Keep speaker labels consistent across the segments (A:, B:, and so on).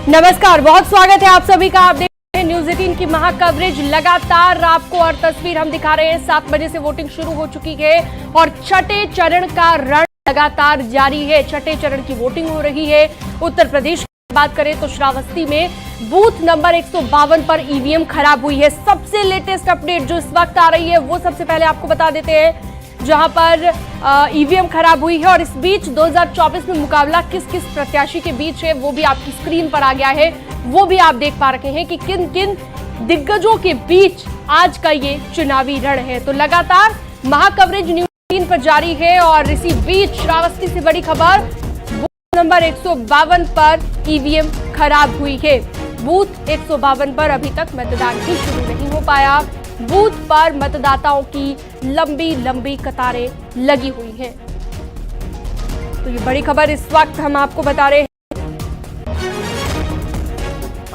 A: नमस्कार, बहुत स्वागत है आप सभी का। आप देख रहे हैं न्यूज 18 की महा कवरेज। लगातार आपको और तस्वीर हम दिखा रहे हैं। 7 बजे से वोटिंग शुरू हो चुकी है और छठे चरण का रण लगातार जारी है। छठे चरण की वोटिंग हो रही है। उत्तर प्रदेश की बात करें तो श्रावस्ती में बूथ नंबर 152 पर ईवीएम खराब हुई है। सबसे लेटेस्ट अपडेट जो इस वक्त आ रही है वो सबसे पहले आपको बता देते हैं, जहां पर ईवीएम खराब हुई है। और इस बीच 2024 में मुकाबला किस किस प्रत्याशी के बीच है वो भी आपकी स्क्रीन पर आ गया है। वो भी आप देख पा रहे हैं कि किन किन दिग्गजों के बीच आज का ये चुनावी रण है। तो लगातार महाकवरेज न्यूज 3 पर जारी है और इसी बीच श्रावस्ती से बड़ी खबर, बूथ नंबर 152 पर ईवीएम खराब हुई है। बूथ 152 पर अभी तक मतदान ही शुरू नहीं हो पाया। बूथ पर मतदाताओं की लंबी लंबी कतारें लगी हुई हैं। तो ये बड़ी खबर इस वक्त हम आपको बता रहे हैं।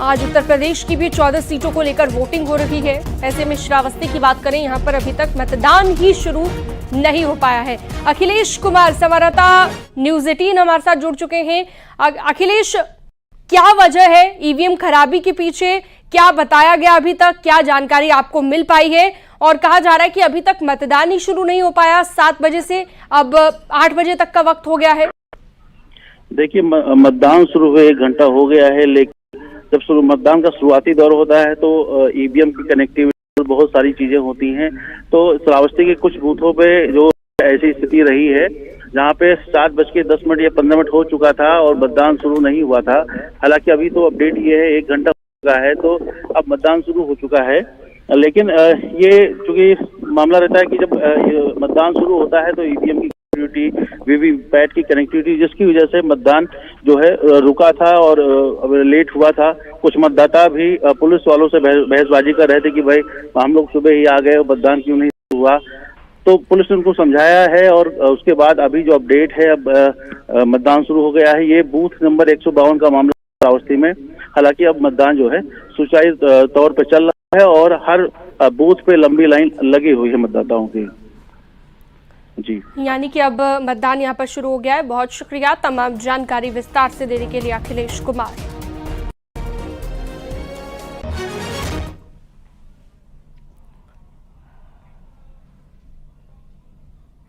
A: आज उत्तर प्रदेश की भी 14 सीटों को लेकर वोटिंग हो रही है। ऐसे में श्रावस्ती की बात करें, यहां पर अभी तक मतदान ही शुरू नहीं हो पाया है। अखिलेश कुमार संवाददाता न्यूज 18 हमारे साथ जुड़ चुके हैं। अखिलेश, क्या वजह है ईवीएम खराबी के पीछे? क्या बताया गया अभी तक? क्या जानकारी आपको मिल पाई है? और कहा जा रहा है कि अभी तक मतदान ही शुरू नहीं हो पाया। 7 बजे से अब 8 बजे तक का वक्त हो गया है।
B: देखिए, मतदान शुरू हुए 1 घंटा हो गया है, लेकिन जब मतदान का शुरुआती दौर होता है तो ईवीएम की कनेक्टिविटी बहुत सारी चीजें होती हैं। तो श्रावस्ती के कुछ बूथों पे जो ऐसी स्थिति रही है जहाँ पे 7:10 या 15 मिनट हो चुका था और मतदान शुरू नहीं हुआ था। हालांकि अभी तो अपडेट ये है 1 घंटा हो चुका है, तो अब मतदान शुरू हो चुका है। लेकिन ये चूंकि मामला रहता है कि जब मतदान शुरू होता है तो ईवीएम की कनेक्टिविटी, वीवीपैट की कनेक्टिविटी, जिसकी वजह से मतदान जो है रुका था और लेट हुआ था। कुछ मतदाता भी पुलिस वालों से बहसबाजी कर रहे थे कि भाई हम लोग सुबह ही आ गए और मतदान क्यों नहीं हुआ। तो पुलिस ने उनको समझाया है और उसके बाद अभी जो अपडेट है, अब मतदान शुरू हो गया है। ये बूथ नंबर 152 का मामला श्रावस्ती में। हालांकि अब मतदान जो है सुचारू तौर पर चल रहा है और हर बूथ पे लंबी लाइन लगी हुई है मतदाताओं की। जी,
A: यानी कि अब मतदान यहाँ पर शुरू हो गया है। बहुत शुक्रिया तमाम जानकारी विस्तार से देने के लिए अखिलेश कुमार।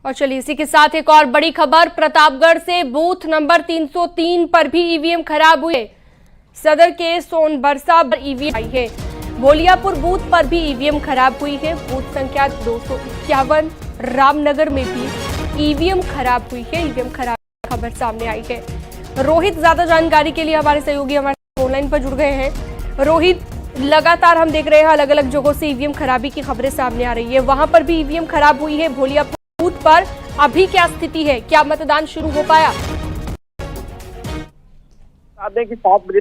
A: और चलिए इसी के साथ एक और बड़ी खबर, प्रतापगढ़ से बूथ नंबर 303 पर भी ईवीएम खराब हुए। सदर के सोनबरसा पर ईवीएम आई है। भोलियापुर बूथ पर भी ईवीएम खराब हुई है। बूथ संख्या 251 रामनगर में भी ईवीएम खराब हुई है। ईवीएम खराब खबर सामने आई है। रोहित ज्यादा जानकारी के लिए हमारे सहयोगी हमारे ऑनलाइन पर जुड़ गए हैं। रोहित, लगातार हम देख रहे हैं अलग अलग जगहों से ईवीएम खराबी की खबरें सामने आ रही है। वहां पर भी ईवीएम खराब हुई है। भोलियापुर बूथ पर अभी क्या स्थिति है? क्या मतदान शुरू हो पाया?
C: कि 7 बजे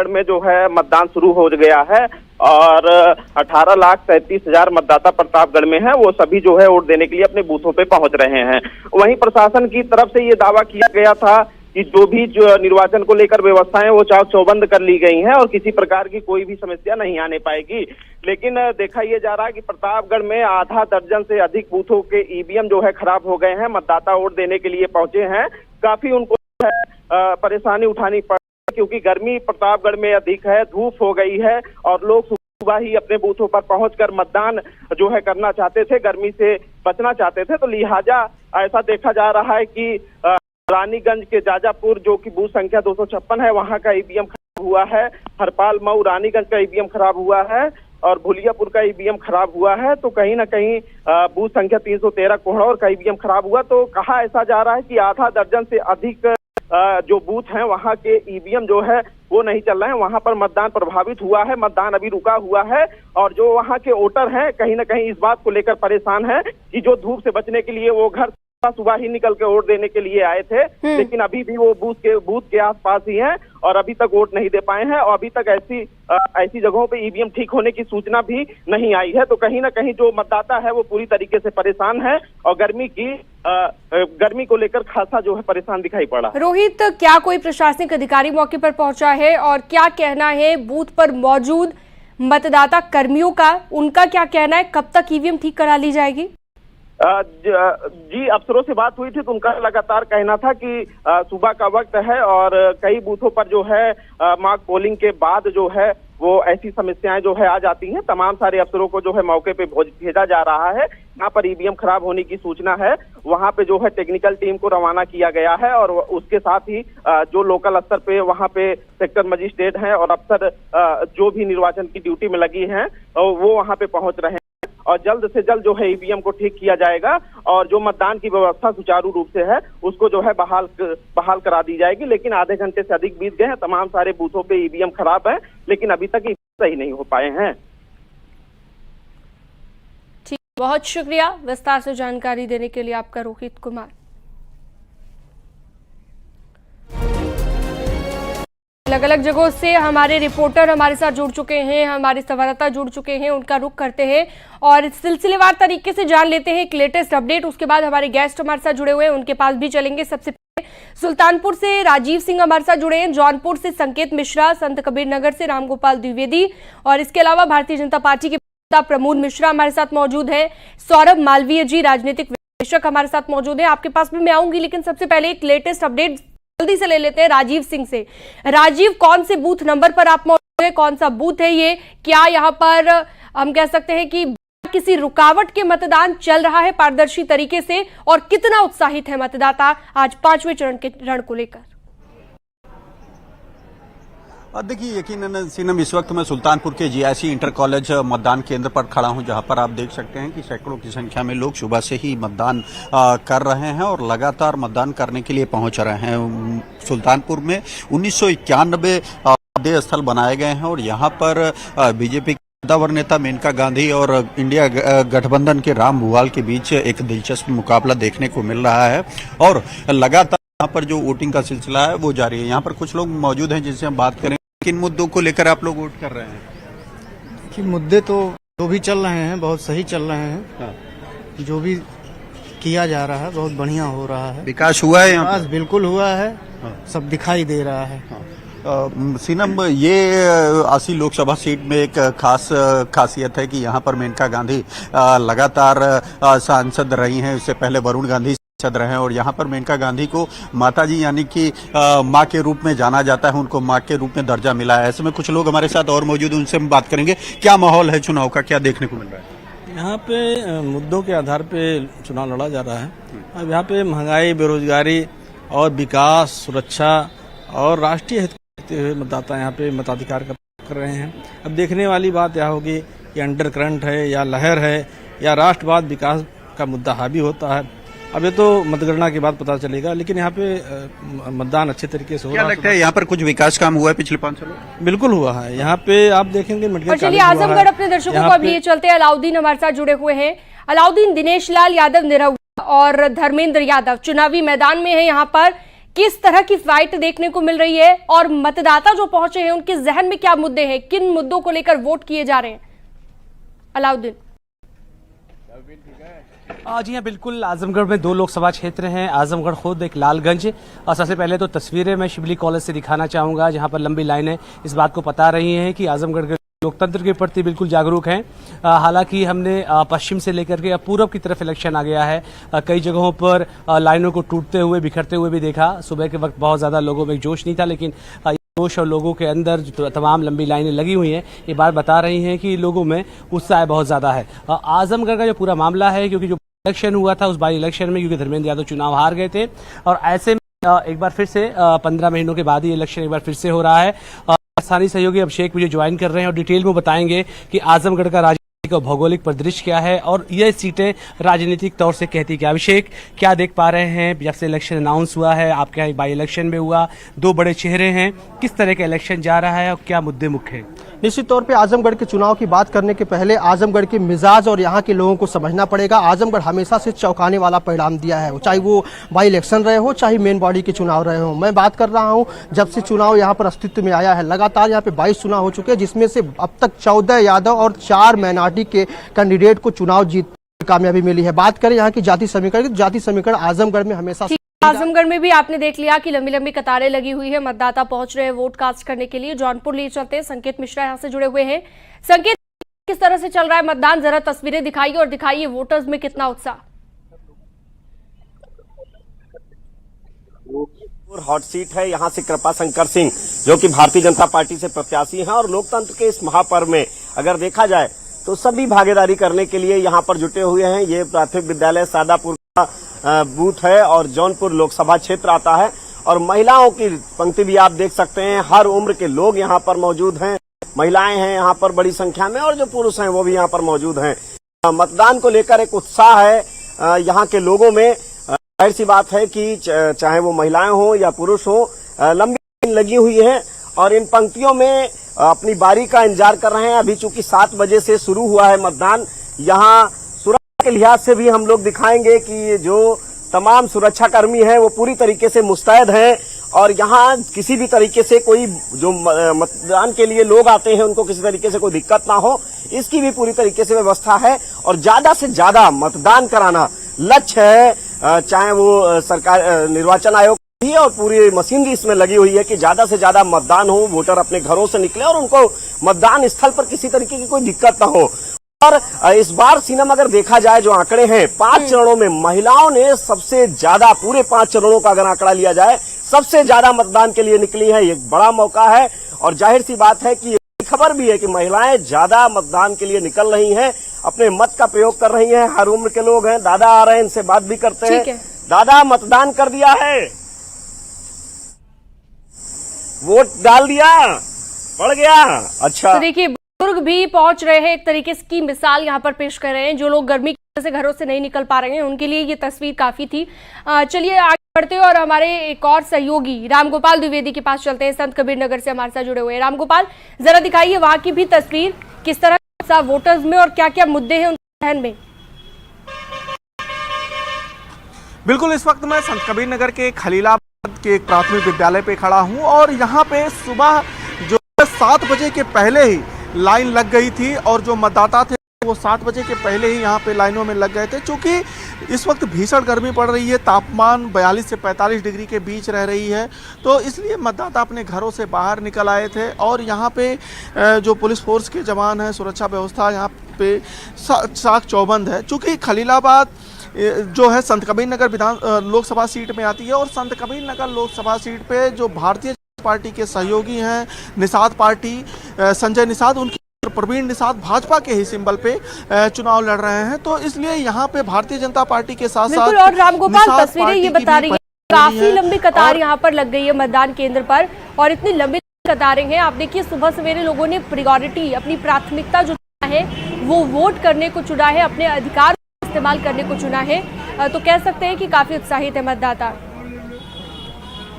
C: में जो है मतदान शुरू हो गया है और 18,37,000 मतदाता प्रतापगढ़ में है। वो सभी जो है वोट देने के लिए अपने बूथों पे पहुंच रहे हैं। वहीं प्रशासन की तरफ से ये दावा किया गया था कि जो भी निर्वाचन को लेकर व्यवस्थाएं वो चाक चौबंद कर ली गई हैं और किसी प्रकार की कोई भी समस्या नहीं आने पाएगी। लेकिन देखा ये जा रहा है कि प्रतापगढ़ में आधा दर्जन से अधिक बूथों के ईवीएम जो है खराब हो गए हैं। मतदाता वोट देने के लिए पहुंचे हैं। काफी उनको परेशानी उठानी पड़, क्योंकि गर्मी प्रतापगढ़ में अधिक है, धूप हो गई है और लोग सुबह ही अपने बूथों पर पहुंचकर मतदान जो है करना चाहते थे, गर्मी से बचना चाहते थे। तो लिहाजा ऐसा देखा जा रहा है कि रानीगंज के जाजापुर जो कि बूथ संख्या 256 है, वहां का ईवीएम खराब हुआ है। हरपाल मऊ रानीगंज का ईवीएम खराब हुआ है और भुलियापुर का ईवीएम खराब हुआ है। तो कहीं ना कहीं बूथ संख्या 313 कोहड़ौर का ईवीएम खराब हुआ। तो कहा ऐसा जा रहा है कि आधा दर्जन से अधिक जो बूथ हैं वहां के ईवीएम जो है वो नहीं चल रहे हैं। वहां पर मतदान प्रभावित हुआ है, मतदान अभी रुका हुआ है और जो वहां के वोटर हैं कहीं ना कहीं इस बात को लेकर परेशान है कि जो धूप से बचने के लिए वो घर सुबह ही निकल के वोट देने के लिए आए थे, लेकिन अभी भी वो बूथ के आसपास ही हैं और अभी तक वोट नहीं दे पाए हैं और अभी तक ऐसी जगहों पे ईवीएम ठीक होने की सूचना भी नहीं आई है। तो कहीं ना कहीं जो मतदाता है वो पूरी तरीके से परेशान है और गर्मी को लेकर खासा जो है परेशान दिखाई पड़ा।
A: रोहित, क्या कोई प्रशासनिक अधिकारी मौके पर पहुंचा है और क्या कहना है बूथ पर मौजूद मतदाता कर्मियों का? उनका क्या कहना है? कब तक ईवीएम ठीक करा ली जाएगी?
C: जी, अफसरों से बात हुई थी तो उनका लगातार कहना था कि सुबह का वक्त है और कई बूथों पर जो है मॉक पोलिंग के बाद जो है वो ऐसी समस्याएं जो है आ जाती हैं। तमाम सारे अफसरों को जो है मौके पे भेजा जा रहा है। यहाँ पर ईवीएम खराब होने की सूचना है, वहाँ पे जो है टेक्निकल टीम को रवाना किया गया है और उसके साथ ही जो लोकल स्तर पे वहाँ पे सेक्टर मजिस्ट्रेट हैं और अफसर जो भी निर्वाचन की ड्यूटी में लगी हैं वो वहाँ पे पहुंच रहे हैं और जल्द से जल्द जो है ईवीएम को ठीक किया जाएगा और जो मतदान की व्यवस्था सुचारू रूप से है उसको जो है बहाल करा दी जाएगी। लेकिन आधे घंटे से अधिक बीत गए हैं, तमाम सारे बूथों पे ईवीएम खराब है लेकिन अभी तक सही नहीं हो पाए हैं।
A: ठीक, बहुत शुक्रिया विस्तार से जानकारी देने के लिए आपका रोहित कुमार। अलग अलग जगहों से हमारे रिपोर्टर हमारे साथ जुड़ चुके हैं, हमारे संवाददाता जुड़ चुके हैं, उनका रुख करते हैं और सिलसिलेवार तरीके से जान लेते हैं एक लेटेस्ट अपडेट। उसके बाद हमारे गेस्ट हमारे साथ जुड़े हुए हैं, उनके पास भी चलेंगे। सबसे पहले सुल्तानपुर से राजीव सिंह हमारे साथ जुड़े हैं, जौनपुर से संकेत मिश्रा, संत कबीर नगर से रामगोपाल द्विवेदी और इसके अलावा भारतीय जनता पार्टी के नेता प्रमोद मिश्रा हमारे साथ मौजूद है। सौरभ मालवीय जी राजनीतिक विश्लेषक हमारे साथ मौजूद है। आपके पास भी मैं आऊंगी, लेकिन सबसे पहले एक लेटेस्ट अपडेट जल्दी से ले लेते हैं राजीव सिंह से। राजीव, कौन से बूथ नंबर पर आप मौजूद हैं, कौन सा बूथ है ये? क्या यहाँ पर हम कह सकते हैं कि किसी रुकावट के मतदान चल रहा है पारदर्शी तरीके से और कितना उत्साहित है मतदाता आज 5वें चरण के रण को लेकर?
D: देखिए, यकीनन सीनम इस वक्त मैं सुल्तानपुर के जीआईसी इंटर कॉलेज मतदान केंद्र पर खड़ा हूं, जहां पर आप देख सकते हैं कि सैकड़ों की संख्या में लोग सुबह से ही मतदान कर रहे हैं और लगातार मतदान करने के लिए पहुंच रहे हैं। सुल्तानपुर में 1991 मतदेय स्थल बनाए गए हैं और यहां पर बीजेपी कद्दावर नेता मेनका गांधी और इंडिया गठबंधन के राम भुवाल के बीच एक दिलचस्प मुकाबला देखने को मिल रहा है और लगातार यहाँ पर जो वोटिंग का सिलसिला है वो जारी है। यहाँ पर कुछ लोग मौजूद हैं जिनसे हम बात करें। किन मुद्दों को लेकर आप लोग वोट कर रहे हैं?
E: कि मुद्दे तो जो भी चल रहे हैं बहुत सही चल रहे हैं।
D: हाँ।
E: जो भी किया जा रहा है बहुत बढ़िया हो रहा है।
D: विकास हुआ है यहाँ?
E: विकास बिल्कुल हुआ है।
D: हाँ।
E: सब दिखाई दे रहा है।
D: हाँ। सीनम, ये 80 लोकसभा सीट में एक खास खासियत है कि यहाँ पर मेनका गांधी लगातार सांसद रही हैं। इससे पहले वरुण गांधी सांसद रहे हैं और यहाँ पर मेनका गांधी को माताजी यानी कि माँ के रूप में जाना जाता है, उनको माँ के रूप में दर्जा मिला है। ऐसे में कुछ लोग हमारे साथ और मौजूद हैं, उनसे हम बात करेंगे। क्या माहौल है चुनाव का, क्या देखने को मिल रहा है?
F: यहाँ पे मुद्दों के आधार पे चुनाव लड़ा जा रहा है। अब यहाँ पे महंगाई, बेरोजगारी और विकास, सुरक्षा और राष्ट्रीय हित देखते हुए मतदाता यहाँ पे मताधिकार का प्रयोग कर रहे हैं। अब देखने वाली बात यह होगी कि अंडर करंट है या लहर है या राष्ट्रवाद विकास का मुद्दा हावी होता है। अब ये तो मतगणना के बाद पता चलेगा, लेकिन यहाँ पे मतदान अच्छे तरीके से हो रहा है।
D: क्या लगता है यहाँ पर कुछ विकास काम हुआ है पिछले 5 सालों?
F: बिल्कुल हुआ है। यहाँ पे आप देखेंगे
A: और चलिए आजमगढ़ अपने दर्शकों को अब लिए चलते हैं। अलाउद्दीन हमारे साथ जुड़े हुए हैं। अलाउद्दीन, दिनेश लाल यादव निरहुआ और धर्मेंद्र यादव चुनावी मैदान में है। यहाँ पर किस तरह की फाइट देखने को मिल रही है और मतदाता जो पहुंचे हैं उनके जहन में क्या मुद्दे हैं, किन मुद्दों को लेकर वोट किए जा रहे हैं? अलाउद्दीन
G: जी हाँ, बिल्कुल। आजमगढ़ में 2 लोकसभा क्षेत्र हैं, आजमगढ़ खुद, एक लालगंज। और सबसे पहले तो तस्वीरें मैं शिवली कॉलेज से दिखाना चाहूँगा, जहाँ पर लंबी लाइनें इस बात को बता रही हैं कि आजमगढ़ के लोकतंत्र के प्रति बिल्कुल जागरूक हैं। हालांकि हमने पश्चिम से लेकर के पूर्व की तरफ इलेक्शन आ गया है। कई जगहों पर लाइनों को टूटते हुए, बिखरते हुए भी देखा। सुबह के वक्त बहुत ज़्यादा लोगों में जोश नहीं था, लेकिन जोश और लोगों के अंदर जो तमाम लंबी लाइनें लगी हुई हैं, ये बात बता रही हैं कि लोगों में उत्साह बहुत ज़्यादा है। आजमगढ़ का जो पूरा मामला है, क्योंकि जो इलेक्शन हुआ था उस बाई इलेक्शन में क्योंकि धर्मेंद्र यादव चुनाव हार गए थे और ऐसे में एक बार फिर से 15 महीनों के बाद ही इलेक्शन एक बार फिर से हो रहा है। स्थानीय सहयोगी अभिषेक मुझे ज्वाइन कर रहे हैं और डिटेल में बताएंगे कि आजमगढ़ का राजनीतिक और भौगोलिक परिदृश्य क्या है और ये सीटें राजनीतिक तौर से कहती क्या। अभिषेक, क्या देख पा रहे हैं जब से इलेक्शन अनाउंस हुआ है? आपके यहाँ बाई इलेक्शन में हुआ, 2 बड़े चेहरे हैं, किस तरह का इलेक्शन जा रहा है और क्या मुद्दे मुख्य हैं?
H: निश्चित तौर पे आजमगढ़ के चुनाव की बात करने के पहले आजमगढ़ के मिजाज और यहाँ के लोगों को समझना पड़ेगा। आजमगढ़ हमेशा से चौंकाने वाला परिणाम दिया है, चाहे वो बाई इलेक्शन रहे हो, चाहे मेन बॉडी के चुनाव रहे हो। मैं बात कर रहा हूँ जब से चुनाव यहाँ पर अस्तित्व में आया है, लगातार यहाँ पे 22 चुनाव हो चुके हैं, जिसमें से अब तक 14 यादव और 4 माइनॉरिटी के कैंडिडेट को चुनाव जीत कामयाबी मिली है। बात करें यहाँ की जाति समीकरण की, जाति समीकरण आजमगढ़ में हमेशा
A: आजमगढ़ में भी आपने देख लिया कि लंबी लंबी कतारें लगी हुई है, मतदाता पहुंच रहे हैं वोट कास्ट करने के लिए। जौनपुर लिए चलते हैं, संकेत मिश्रा यहां से जुड़े हुए हैं। संकेत, किस तरह से चल रहा है मतदान, जरा तस्वीरें दिखाइए और दिखाइए वोटर्स में कितना उत्साह?
I: हॉट सीट है। यहाँ से कृपा शंकर सिंह जो कि भारतीय जनता पार्टी से प्रत्याशी हैं और लोकतंत्र के इस महापर्व में अगर देखा जाए तो सभी भागीदारी करने के लिए यहाँ पर जुटे हुए हैं। ये प्राथमिक विद्यालय सादापुर का बूथ है और जौनपुर लोकसभा क्षेत्र आता है और महिलाओं की पंक्ति भी आप देख सकते हैं। हर उम्र के लोग यहाँ पर मौजूद हैं, महिलाएं हैं यहाँ पर बड़ी संख्या में और जो पुरुष हैं वो भी यहाँ पर मौजूद हैं। मतदान को लेकर एक उत्साह है यहाँ के लोगों में। जाहिर सी बात है कि चाहे वो महिलाएं हो या पुरुष हो, लंबी लाइन लगी हुई है और इन पंक्तियों में अपनी बारी का इंतजार कर रहे हैं। अभी चूंकि 7 बजे से शुरू हुआ है मतदान, यहाँ सुरक्षा के लिहाज से भी हम लोग दिखाएंगे कि जो तमाम सुरक्षा कर्मी हैं वो पूरी तरीके से मुस्तैद हैं और यहाँ किसी भी तरीके से कोई जो मतदान के लिए लोग आते हैं उनको किसी तरीके से कोई दिक्कत ना हो, इसकी भी पूरी तरीके से व्यवस्था है। और ज्यादा से ज्यादा मतदान कराना लक्ष्य है, चाहे वो सरकार निर्वाचन आयोग की और पूरी मशीनरी इसमें लगी हुई है कि ज्यादा से ज्यादा मतदान हो, वोटर अपने घरों से निकले और उनको मतदान स्थल पर किसी तरीके की कोई दिक्कत ना हो। और इस बार सिनेमा अगर देखा जाए जो आंकड़े हैं 5 चरणों में महिलाओं ने सबसे ज्यादा, पूरे 5 चरणों का अगर आंकड़ा लिया जाए, सबसे ज्यादा मतदान के लिए निकली है। एक बड़ा मौका है और जाहिर सी बात है कि खबर भी है कि महिलाएं ज्यादा मतदान के लिए निकल रही हैं, अपने मत का प्रयोग कर रही हैं। हर उम्र के लोग हैं, दादा आ रहे हैं, इनसे बात भी करते हैं। दादा, मतदान कर दिया है? वोट डाल दिया? पड़ गया? अच्छा।
A: तो देखिए, बुजुर्ग भी पहुंच रहे हैं, एक तरीके की मिसाल यहाँ पर पेश कर रहे हैं। जो लोग गर्मी की वजह से घरों से नहीं निकल पा रहे हैं उनके लिए ये तस्वीर काफी थी। चलिए आगे बढ़ते हैं और हमारे एक और सहयोगी रामगोपाल द्विवेदी के पास चलते हैं। संत कबीर नगर से हमारे साथ जुड़े हुए हैं। रामगोपाल, जरा दिखाइए वहां की भी तस्वीर, किस तरह का वोटर्स में और क्या क्या मुद्दे हैं उनके ध्यान में।
J: बिल्कुल, इस वक्त मैं संत कबीर नगर के खलीलाबाद के एक प्राथमिक विद्यालय पे खड़ा हूं और यहाँ पे सुबह जो 7 बजे के पहले ही लाइन लग गई थी और जो मतदाता थे वो 7 बजे के पहले ही यहाँ पे लाइनों में लग गए थे। चूँकि इस वक्त भीषण गर्मी पड़ रही है, तापमान 42 से 45 डिग्री के बीच रह रही है, तो इसलिए मतदाता अपने घरों से बाहर निकल आए थे और यहाँ पे जो पुलिस फोर्स के जवान हैं, सुरक्षा व्यवस्था यहाँ पे चाक चौबंद है। चूँकि खलीलाबाद जो है संत कबीर नगर लोकसभा सीट में आती है और संत कबीर नगर लोकसभा सीट पे जो भारतीय पार्टी के सहयोगी हैं निषाद पार्टी, संजय निषाद, उनकी प्रवीण निषाद भाजपा के ही सिंबल पे चुनाव लड़ रहे हैं, तो इसलिए यहाँ पे भारतीय जनता पार्टी के साथ साथ
A: और रामगोपाल तस्वीरें ये बता रही है काफी लंबी कतार यहाँ पर लग गई है मतदान केंद्र पर और इतनी लंबी कतारें हैं। आप देखिए, सुबह सवेरे लोगों ने प्रायोरिटी, अपनी प्राथमिकता जो है वो वोट करने को चुना है, अपने अधिकार इस्तेमाल करने को चुना है। तो कह सकते हैं कि काफी उत्साहित है मतदाता।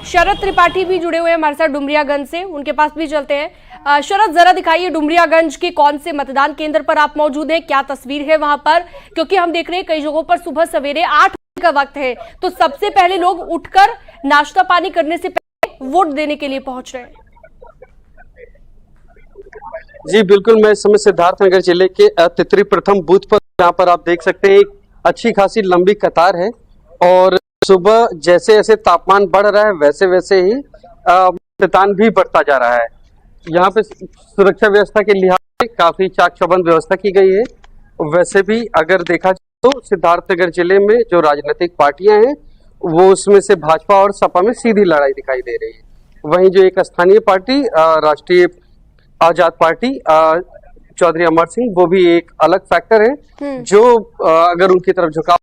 A: शरद त्रिपाठी भी जुड़े हुए हैं हमारे साथ डुमरियागंज से, उनके पास भी चलते हैं। शरद, जरा दिखाइए डुमरियागंज के कौन से मतदान केंद्र पर आप मौजूद हैं, क्या तस्वीर है वहां पर, क्योंकि हम देख रहे हैं कई जगहों पर सुबह सवेरे 8 बजे का वक्त है, तो सबसे पहले लोग उठकर नाश्ता पानी करने से पहले वोट देने के लिए पहुंच रहे हैं।
K: जी बिल्कुल, मैं इस समय सिद्धार्थनगर जिले के तितरी प्रथम बूथ पर, यहाँ पर आप देख सकते हैं एक अच्छी खासी लंबी कतार है और सुबह जैसे जैसे तापमान बढ़ रहा है वैसे वैसे ही मतदान भी बढ़ता जा रहा है। यहाँ पे सुरक्षा व्यवस्था के लिहाज से काफी चाक चौबंद व्यवस्था की गई है। वैसे भी अगर देखा जाए तो सिद्धार्थनगर जिले में जो राजनीतिक पार्टियां हैं वो उसमें से भाजपा और सपा में सीधी लड़ाई दिखाई दे रही है। वहीं जो एक स्थानीय पार्टी राष्ट्रीय आजाद पार्टी चौधरी अमर सिंह, वो भी एक अलग फैक्टर है जो अगर उनकी तरफ झुकाव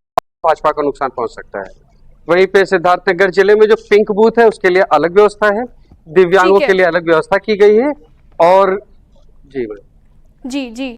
K: भाजपा को नुकसान पहुंच सकता है। वहीं पे सिद्धार्थनगर जिले में जो पिंक बूथ है उसके लिए अलग व्यवस्था है, दिव्यांगों के लिए अलग व्यवस्था की गई है और जी।